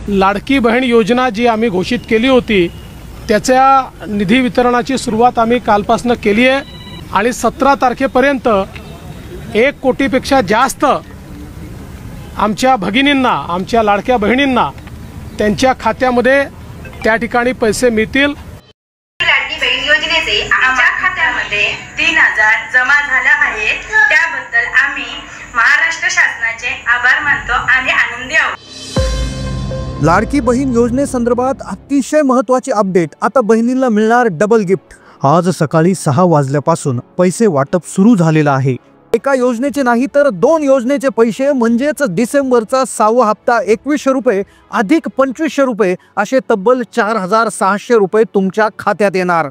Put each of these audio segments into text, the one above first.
लाडकी बहीण योजना जी आम्ही घोषित केली होती त्याच्या निधी वितरणाची सुरुवात आम्ही कालपासून केली आहे आणि 17 तारखेपर्यंत 1 कोटीपेक्षा जास्त आमच्या भगिनींना, आमच्या लाडक्या बहिणींना त्यांच्या खात्यामध्ये त्या ठिकाणी पैसे मिळतील। लाडकी बहीण योजनेचे आमच्या खात्यामध्ये 3000 जमा झाले आहेत, त्याबद्दल आम्ही महाराष्ट्र शासनाचे आभार मानतो आणि आनंदी आहोत। लाडकी बहीण योजनेसंदर्भात अतिशय महत्त्वाची अपडेट। आता बहिणींना मिळणार डबल गिफ्ट। आज सकाळी 6 वाजल्यापासून पैसे वाटप सुरू झालेलं आहे। एका योजनेचे नाही तर 2 योजनेचे पैसे म्हणजेच डिसेंबरचा 6वा हप्ता 2100 रुपये अधिक 2500 रुपये असे तब्बल 4600 रुपये तुमच्या खात्यात येणार।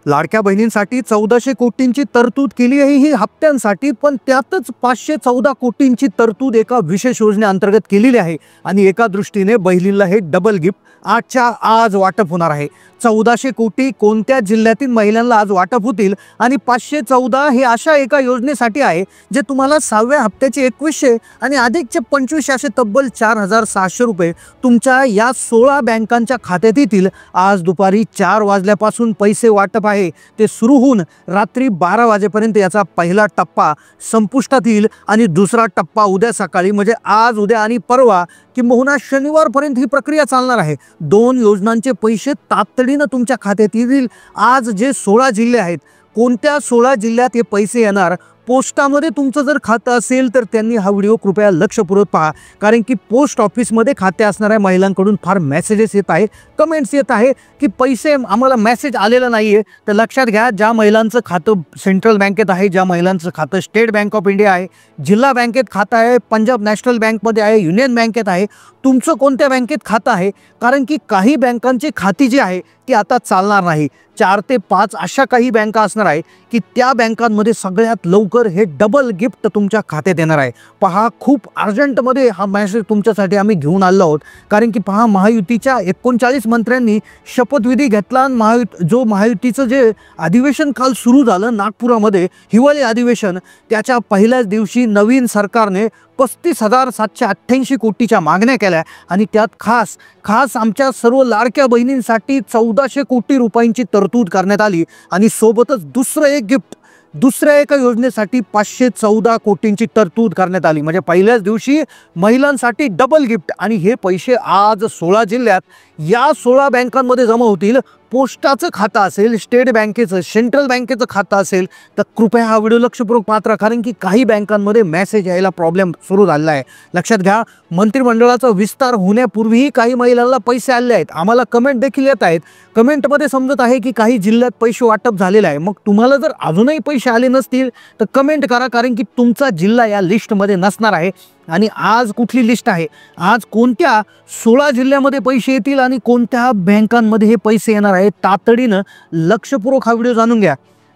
लाडक्या बहिणींसाठी 1400 कोटींची तरतूद केली आहे ही हप्त्यांसाठी, पण त्यातच 514 कोटींची तरतूद एका विशेष योजनेअंतर्गत केलेली आहे आणि एका दृष्टीने बहिणींना हे डबल गिफ्ट आजच्या आज वाटप होणार आहे। 1400 कोटी कोणत्या जिल्ह्यातील महिलांना आज वाटप होतील आणि 514 हे अशा एका योजनेसाठी आहे जे तुम्हाला 6व्या हप्त्याचे 2100 आणि अधिकचे 2500 असे तब्बल 4600 रुपये तुमच्या या 16 बँकांच्या खात्यात येतील। आज दुपारी 4 वाजल्यापासून पैसे वाटप आहे ते सुरू होऊन रात्री 12 वाजेपर्यंत याचा पहिला टप्पा संपुष्टात येईल आणि दुसरा टप्पा उद्या सकाळी म्हणजे आज, उद्या आणि परवा किंबहुना शनिवारपर्यंत ही प्रक्रिया चालणार आहे। 2 योजनांचे पैसे तातडीने तुमच्या खात्यात येतील। आज जे 16 जिल्हे आहेत, कोणत्या 16 जिल्ह्यात हे पैसे येणार, पोस्टामध्ये तुमचं जर खातं असेल तर त्यांनी हा व्हिडिओ कृपया लक्षपूर्वक पहा, कारण की पोस्ट ऑफिसमध्ये खाते असणाऱ्या महिलांकडून फार मेसेजेस येत आहे, कमेंट्स येत आहे की पैसे आम्हाला मेसेज आलेला नाही आहे। तर लक्षात घ्या, ज्या महिलांचं खातं सेंट्रल बँकेत आहे, ज्या महिलांचं खातं स्टेट बँक ऑफ इंडिया आहे, जिल्हा बँकेत खातं आहे, पंजाब नॅशनल बँकमध्ये आहे, युनियन बँकेत आहे, तुमचं कोणत्या बँकेत खातं आहे, कारण की काही बँकांची खाती जी आहे ती आता चालणार नाही। 4 ते 5 अशा काही बँका असणार आहे की त्या बँकांमध्ये सगळ्यात लवकर हे डबल गिफ्ट तुमच्या खात्यात येणार आहे। पहा, खूप अर्जंटमध्ये हा मेसेज तुमच्यासाठी आम्ही घेऊन आलो आहोत, कारण की पहा, महायुतीच्या 39 मंत्र्यांनी शपथविधी घेतला। महायुतीचं जे अधिवेशन काल सुरू झालं नागपुरामध्ये, हिवाळी अधिवेशन, त्याच्या पहिल्याच दिवशी नवीन सरकारने 35,788 कोटीच्या मागण्या केल्या आणि त्यात खास आमच्या सर्व लाडक्या बहिणींसाठी 1400 कोटी रुपयांची तरतूद करण्यात आली आणि सोबतच दुसरं एक गिफ्ट, दुसऱ्या एका योजनेसाठी 514 कोटींची तरतूद करण्यात आली। म्हणजे पहिल्याच दिवशी महिलांसाठी डबल गिफ्ट आणि हे पैसे आज 16 जिल्ह्यात या 16 बँकांमध्ये जमा होतील। पोस्टाचं खातं असेल, स्टेट बँकेचं, सेंट्रल बँकेचं खातं असेल तर कृपया हा व्हिडिओ लक्षपूर्वक पाहता, कारण की काही बँकांमध्ये मेसेज यायला प्रॉब्लेम सुरू झाला आहे। लक्षात घ्या, मंत्रिमंडळाचा विस्तार होण्यापूर्वीही काही महिलांना पैसे आले आहेत। आम्हाला कमेंट देखील येत आहेत, कमेंटमध्ये समजत आहे की काही जिल्ह्यात पैसे वाटप झालेले आहे। मग तुम्हाला जर अजूनही पैसे आले नसतील तर कमेंट करा, कारण की तुमचा जिल्हा या लिस्टमध्ये नसणार आहे। आणि आज कुठली लिस्ट आहे, आज कोणत्या 16 जिल्ह्यामध्ये पैसे येतील आणि कोणत्या बँकांमध्ये हे पैसे येणार आहे, तातडीनं लक्षपूर्वक हा व्हिडिओ जाणून घ्या।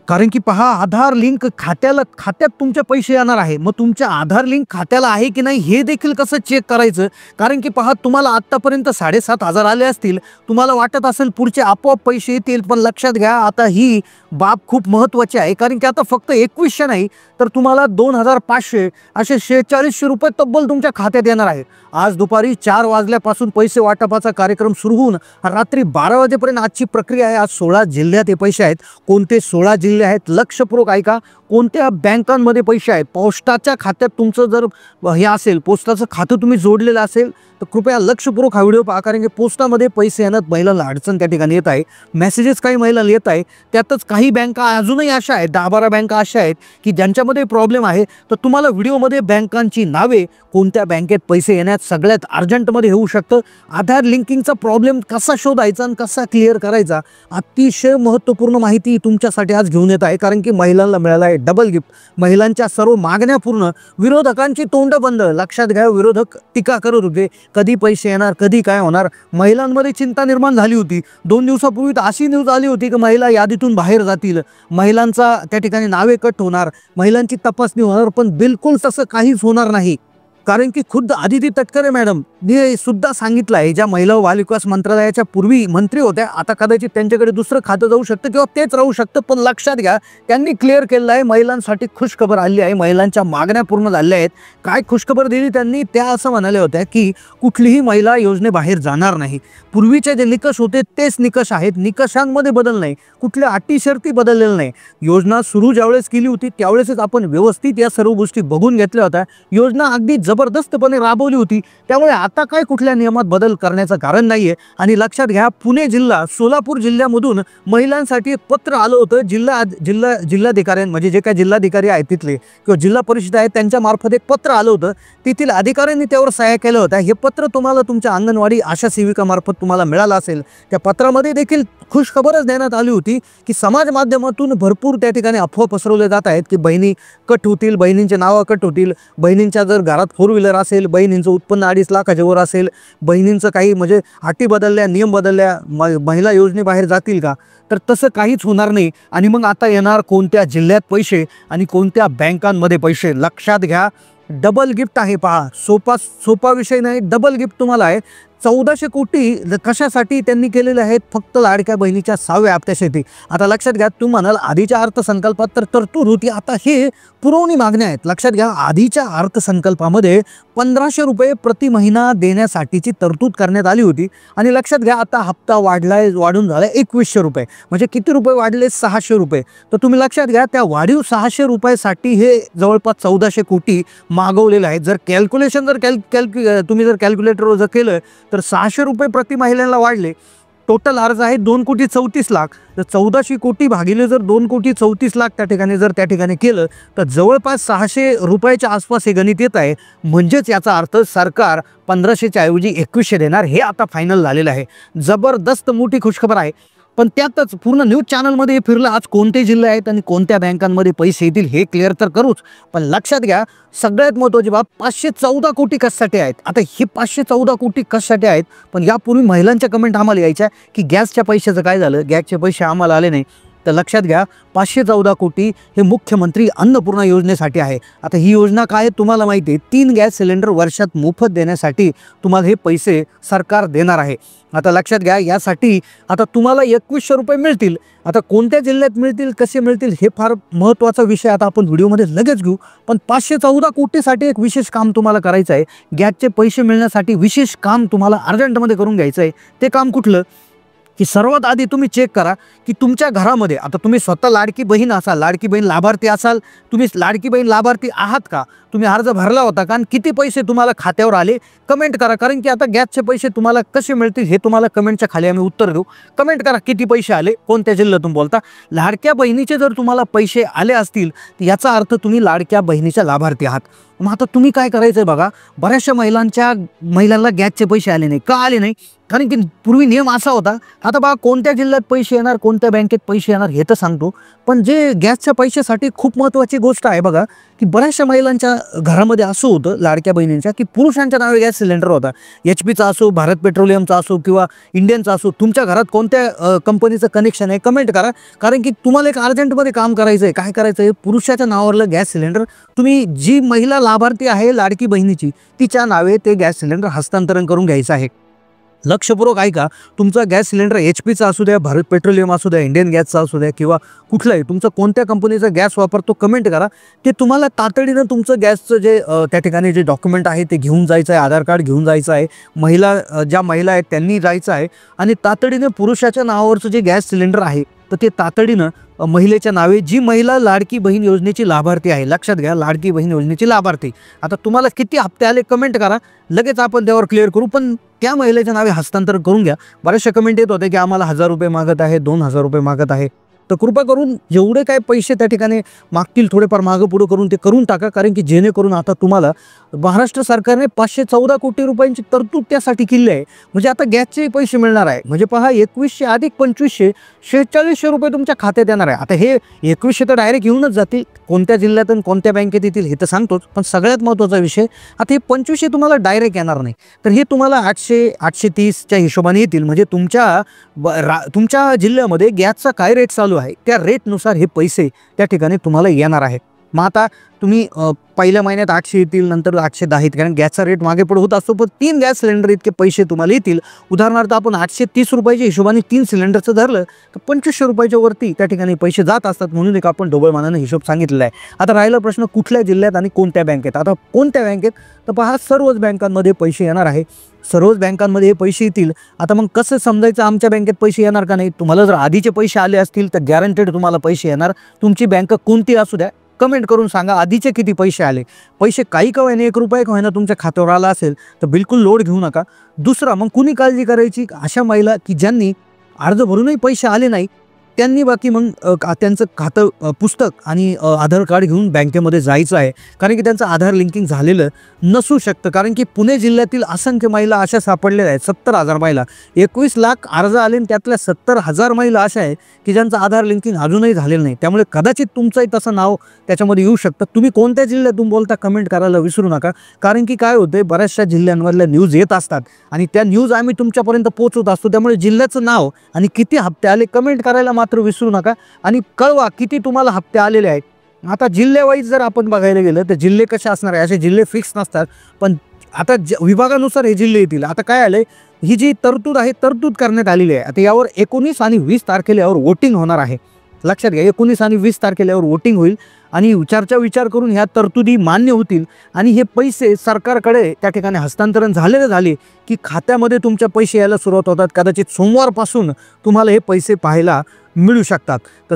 कारण की पहा, आधार लिंक खात्यात तुमचे पैसे येणार आहे। मग तुमच्या आधार लिंक खात्याला आहे की नाही हे देखील कसं चेक करायचं, कारण की पहा, तुम्हाला आत्तापर्यंत 7,500 आले असतील, तुम्हाला वाटत असेल पुढचे आपोआप पैसे येतील, पण लक्षात घ्या, आता ही बाब खूप महत्त्वाची आहे, कारण की आता फक्त 2100 नाही तर तुम्हाला 2500 असे 4600 रुपये तब्बल तुमच्या खात्यात येणार आहे। आज दुपारी 4 वाजल्यापासून पैसे वाटपाचा कार्यक्रम सुरू होऊन रात्री 12 वाजेपर्यंत आजची प्रक्रिया आहे। आज 16 जिल्ह्यात हे पैसे आहेत। कोणते 16 जिल्हे आहेत लक्षपूर्वक ऐका, कोणत्या बँकांमध्ये पैसे आहेत, पोस्टाच्या खात्यात तुमचं जर हे असेल, पोस्टाचं खातं तुम्ही जोडलेलं असेल तर कृपया लक्षपूर्वक हा व्हिडिओ पहा, कारण की पोस्टामध्ये पैसे येण्यात महिलांना अडचण त्या ठिकाणी येत आहे। मेसेजेस काही महिलांना येत आहे, त्यातच काही बँका अजूनही अशा आहेत, 10-12 बँका अशा आहेत की ज्यांच्यामध्ये प्रॉब्लेम आहे। तर तुम्हाला व्हिडिओमध्ये बँकांची नावे, कोणत्या बँकेत पैसे येण्यात सगळ्यात अर्जंटमध्ये होऊ शकतं, आधार लिंकिंगचा प्रॉब्लेम कसा शोधायचा आणि कसा क्लिअर करायचा, अतिशय महत्त्वपूर्ण माहिती तुमच्यासाठी आज घेऊन येत आहे, कारण की महिलांना मिळाला आहे डबल गिफ्ट। महिलांच्या सर्व मागण्या पूर्ण, विरोधकांची तोंड बंद। लक्षात घ्या, विरोधक टीका करत होते, कधी पैसे येणार, कधी काय होणार, महिलांमध्ये चिंता निर्माण झाली होती। 2 दिवसापूर्वी अशी न्यूज आली होती की महिला यादीतून बाहेर जातील, महिलांचा त्या ठिकाणी नावे कट होणार, महिलांची तपासणी होणार, पण बिलकुल तसं काहीच होणार नाही। कारण की खुद्द आदिती तटकरे मॅडम ने सुद्धा सांगितलं आहे, ज्या महिला व बालविकास मंत्रालयाच्या पूर्वी मंत्री होत्या, आता कदाचित त्यांच्याकडे दुसरं खातं जाऊ शकतं किंवा तेच राहू शकतं, पण लक्षात घ्या त्यांनी क्लिअर केलेलं आहे महिलांसाठी खुशखबर आली आहे, महिलांच्या मागण्या पूर्ण झाल्या आहेत. काय खुशखबर दिली त्यांनी? त्या असं म्हणाल्या होत्या की कुठलीही महिला योजनेबाहेर जाणार नाही. पूर्वीचे जे निकष होते तेच निकष आहेत, निकषांमध्ये बदल नाही, कुठल्या अटी शर्ती बदललेल्या नाही. योजना सुरू ज्यावेळेस केली होती त्यावेळेसच आपण व्यवस्थित या सर्व गोष्टी बघून घेतल्या होत्या. योजना अगदी जबरदस्तपणे राबवली होती, त्यामुळे आता काय कुठल्या नियमात बदल करण्याचं कारण नाहीये. आणि लक्षात घ्या, पुणे जिल्हा, सोलापूर जिल्ह्यामधून महिलांसाठी एक पत्र आलं होतं. जिल्हाधिकाऱ्यांना, म्हणजे जे काय जिल्हाधिकारी आहेत तिथले किंवा जिल्हा परिषद आहेत त्यांच्या मार्फत एक पत्र आलं होतं. तेथील अधिकाऱ्यांनी त्यावर सह्या केल्या होत्या. हे पत्र तुम्हाला तुमच्या अंगणवाडी आशा सेविकामार्फत तुम्हाला मिळालं असेल. त्या पत्रामध्ये देखील खुशखबरच देण्यात आली होती की समाज माध्यमातून भरपूर त्या ठिकाणी अफवा पसरवल्या जात आहेत की बहिणी कट होतील, बहिणींचे नावं कट होतील, बहिणींच्या जर घरात 4 व्हीलर असेल, बहिणींचं उत्पन्न 2.5 लाखाच्या वर असेल, बहिणींचं काही म्हणजे अटी बदलल्या, नियम बदलल्या, महिला योजनेबाहेर जातील का? तर तसं काहीच होणार नाही. आणि मग आता येणार कोणत्या जिल्ह्यात पैसे आणि कोणत्या बँकांमध्ये पैसे? लक्षात घ्या, डबल गिफ्ट आहे. पहा, सोपा विषय नाही, डबल गिफ्ट तुम्हाला आहे. 1400 कोटी कशासाठी त्यांनी केलेले आहेत? फक्त लाडक्या बहिणीच्या 6व्या हप्त्यासाठी. आता लक्षात घ्या, तुम्ही म्हणाल आधीच्या अर्थसंकल्पात तर तरतूद होती, आता हे पुरवणी मागण्या आहेत. लक्षात घ्या, आधीच्या अर्थसंकल्पामध्ये 1500 रुपये प्रति महिना देण्यासाठीची तरतूद करण्यात आली होती. आणि लक्षात घ्या, आता हप्ता वाढून झाला 2100 रुपये. म्हणजे किती रुपये वाढले? 600 रुपये. तर तुम्ही लक्षात घ्या, त्या वाढीव 600 रुपयासाठी हे जवळपास 1400 कोटी मागवलेलं आहे. जर कॅल्क्युलेशन तुम्ही जर कॅल्क्युलेटरवर जर केलं तर 600 रुपये प्रति महिन्याला वाढले. टोटल अर्ज आहे 2,34,00,000. तर 1400 कोटी भागिले जर 2,34,00,000 त्या ठिकाणी केलं तर जवळपास 600 रुपयाच्या आसपास हे गणित येत आहे. म्हणजेच याचा अर्थ सरकार 1500च्या ऐवजी 2100 देणार, हे आता फायनल झालेलं आहे. जबरदस्त मोठी खुशखबर आहे. पण त्यातच पूर्ण न्यूज चॅनलमध्ये फिरलं, आज कोणते जिल्हे आहेत आणि कोणत्या बँकांमध्ये पैसे येतील हे क्लिअर तर करूच. पण लक्षात घ्या, सगळ्यात महत्त्वाची बाब, 514 कोटी कशासाठी आहेत? आता हे 514 कोटी कशासाठी आहेत? पण यापूर्वी महिलांच्या कमेंट आम्हाला यायच्या की गॅसच्या पैशाचं काय झालं, गॅसचे पैसे आम्हाला आले नाही. तर लक्षात घ्या, 514 कोटी हे मुख्यमंत्री अन्नपूर्णा योजनेसाठी आहे. आता ही योजना काय आहे तुम्हाला माहिती आहे, 3 गॅस सिलेंडर वर्षात मोफत देण्यासाठी तुम्हाला हे पैसे सरकार देणार आहे. आता लक्षात घ्या, यासाठी आता तुम्हाला 2100 रुपये मिळतील. आता कोणत्या जिल्ह्यात मिळतील, कसे मिळतील हे फार महत्त्वाचा विषय आता आपण व्हिडिओमध्ये लगेच घेऊ. पण 514 कोटीसाठी एक विशेष काम तुम्हाला करायचं आहे. गॅसचे पैसे मिळण्यासाठी विशेष काम तुम्हाला अर्जंटमध्ये करून घ्यायचं आहे. ते काम कुठलं? की सर्वात आधी तुम्ही चेक करा की तुमच्या घरामध्ये, आता तुम्ही स्वतः लाडकी बहीण असाल, लाडकी बहीण लाभार्थी असाल, तुम्ही लाडकी बहीण लाभार्थी आहात का? तुम्ही अर्ज भरला होता का? आणि किती पैसे तुम्हाला खात्यावर आले? कमेंट करा. कारण की आता गॅसचे पैसे तुम्हाला कसे मिळतील हे तुम्हाला कमेंटच्या खाली आम्ही उत्तर देऊ. कमेंट करा किती पैसे आले, कोणत्या जिल्ह्यातून बोलता. लाडक्या बहिणीचे जर तुम्हाला पैसे आले असतील तर याचा अर्थ तुम्ही लाडक्या बहिणीच्या लाभार्थी आहात. मग आता तुम्ही काय करायचं आहे बघा, बऱ्याचशा महिलांना गॅसचे पैसे आले नाही. का आले नाही? कारण की पूर्वी नियम असा होता. आता बघा, कोणत्या जिल्ह्यात पैसे येणार, कोणत्या बँकेत पैसे येणार हे तर सांगतो, पण जे गॅसच्या पैशासाठी खूप महत्त्वाची गोष्ट आहे बघा, की बऱ्याचशा महिलांच्या घरामध्ये असं होतं लाडक्या बहिणींच्या की पुरुषांच्या नावे गॅस सिलेंडर होता. HP चा असो, भारत पेट्रोलियमचा असो किंवा इंडियनचा असो, तुमच्या घरात कोणत्या कंपनीचं कनेक्शन आहे कमेंट करा. कारण की तुम्हाला एक अर्जंटमध्ये काम करायचं आहे. काय करायचं आहे? पुरुषाच्या नावावरलं गॅस सिलेंडर तुम्ही, जी महिला लाभार्थी आहे लाडकी बहिणीची, तिच्या नावे ते गॅस सिलेंडर हस्तांतरण करून घ्यायचं आहे. लक्षपूर्वक ऐका, तुमचा गॅस सिलेंडर HP चा असू द्या, भारत पेट्रोलियम असू द्या, इंडियन गॅसचा असू द्या किंवा कुठलाही, तुमचा कोणत्या कंपनीचा गॅस वापरतो कमेंट करा. ते तुम्हाला तातडीनं तुमचं गॅसचं जे त्या ठिकाणी जे डॉक्युमेंट आहे ते घेऊन जायचं आहे. आधार कार्ड घेऊन जायचं आहे. ज्या महिला आहेत त्यांनी जायचं आहे. आणि तातडीनं पुरुषाच्या नावावरचं जे गॅस सिलेंडर आहे तर ते तातडीनं महिलेच्या नावे, जी महिला लाडकी बहीण योजनेची लाभार्थी आहे, लक्षात घ्या, लाडकी बहीण योजनेची लाभार्थी. आता तुम्हाला किती हप्ते आले कमेंट करा, लगेच आपण त्यावर क्लिअर करू. पण त्या महिलेच्या नावे हस्तांतरण करून घ्या. बऱ्याचशा कमेंट येत होते की आम्हाला 1000 रुपये मागत आहे, 2000 रुपये मागत आहे. तर कृपा करून जेवढे काय पैसे त्या ठिकाणी मागतील थोडेफार मागं पुढं करून ते करून टाका. कारण की जेणेकरून आता तुम्हाला महाराष्ट्र सरकारने 514 कोटी रुपयांची तरतूद त्यासाठी केली आहे. म्हणजे आता गॅसचे पैसे मिळणार आहे. म्हणजे पहा, 2100 अधिक 2500, 4600 रुपये तुमच्या खात्यात येणार आहे. आता हे 2100 तर डायरेक्ट येऊनच जातील. कोणत्या जिल्ह्यातून कोणत्या बँकेत येतील हे तर सांगतोच, पण सगळ्यात महत्त्वाचा विषय, आता हे 2500 तुम्हाला डायरेक्ट येणार नाही, तर हे तुम्हाला 800-830च्या हिशोबाने येतील. म्हणजे तुमच्या जिल्ह्यामध्ये गॅसचा काय रेट चालू आहे त्या रेटनुसार हे पैसे त्या ठिकाणी तुम्हाला येणार आहे. मग आता तुम्ही पहिल्या महिन्यात 800 येतील, नंतर 810 येतील, कारण गॅसचा रेट मागे पुढे होत असतो. पण 3 गॅस सिलेंडर इतके पैसे तुम्हाला येतील. उदाहरणार्थ आपण 830 रुपयाच्या हिशोबाने 3 सिलेंडरचं धरलं तर 2500 रुपयाच्या वरती त्या ठिकाणी पैसे जात असतात. म्हणून एक आपण ढोबळ मानाने हिशोब सांगितलेला आहे. आता राहिला प्रश्न कुठल्या जिल्ह्यात आणि कोणत्या बँकेत. आता कोणत्या बँकेत तर पहा, सर्वच बँकांमध्ये पैसे येणार आहे. सर्वच बँकांमध्ये हे पैसे येतील. आता मग कसं समजायचं आमच्या बँकेत पैसे येणार का नाही. तुम्हाला जर आधीचे पैसे आले असतील तर गॅरंटेड तुम्हाला पैसे येणार. तुमची बँक कोणती असू द्या, कमेंट करून सांगा आधीचे किती पैसे आले. पैसे काही का होईना, 1 रुपया का होईना तुमच्या खात्यावर आला असेल तर बिलकुल लोड घेऊ नका. दुसरा, मग कुणी काळजी करायची, अशा महिला की ज्यांनी अर्ज भरूनही पैसे आले नाही त्यांनी बाकी मग त्यांचं खातं पुस्तक आणि आधार कार्ड घेऊन बँकेमध्ये जायचं आहे. कारण की त्यांचं आधार लिंकिंग झालेलं नसू शकतं. कारण की पुणे जिल्ह्यातील असंख्य महिला अशा सापडलेल्या आहेत. 70,000 महिला, 21 लाख अर्ज आले आणि त्यातल्या 70,000 महिला अशा आहेत की ज्यांचं आधार लिंकिंग अजूनही झालेलं नाही. त्यामुळे कदाचित तुमचंही तसं नाव त्याच्यामध्ये येऊ शकतं. तुम्ही कोणत्या जिल्ह्यातून बोलता कमेंट करायला विसरू नका. कारण की काय होतं, बऱ्याचशा जिल्ह्यांमधल्या न्यूज येत असतात आणि त्या न्यूज आम्ही तुमच्यापर्यंत पोहोचवत असतो. त्यामुळे जिल्ह्याचं नाव आणि किती हप्ते आले कमेंट करायला मात्र विसरू नका आणि कळवा किती तुम्हाला हप्ते आलेले आहेत. आता जिल्ह्यावाईज जर आपण बघायला गेलं तर जिल्हे कसे असणार आहे, असे जिल्हे फिक्स नसतात. पण आता विभागानुसार हे जिल्हे येतील. आता काय आलंय, ही जी तरतूद आहे तरतूद करण्यात आलेली आहे. आता यावर 19 आणि 20 तारखेला यावर वोटिंग होणार आहे. लक्षात घ्या, 19 आणि 20 तारखेला यावर वोटिंग होईल आणि विचार करून ह्या तरतुदी मान्य होतील आणि हे पैसे सरकारकडे त्या ठिकाणी हस्तांतरण झाले की खात्यामध्ये तुमच्या पैसे यायला सुरुवात होतात. कदाचित सोमवारपासून तुम्हाला हे पैसे पाहायला मिळू शकतात. तर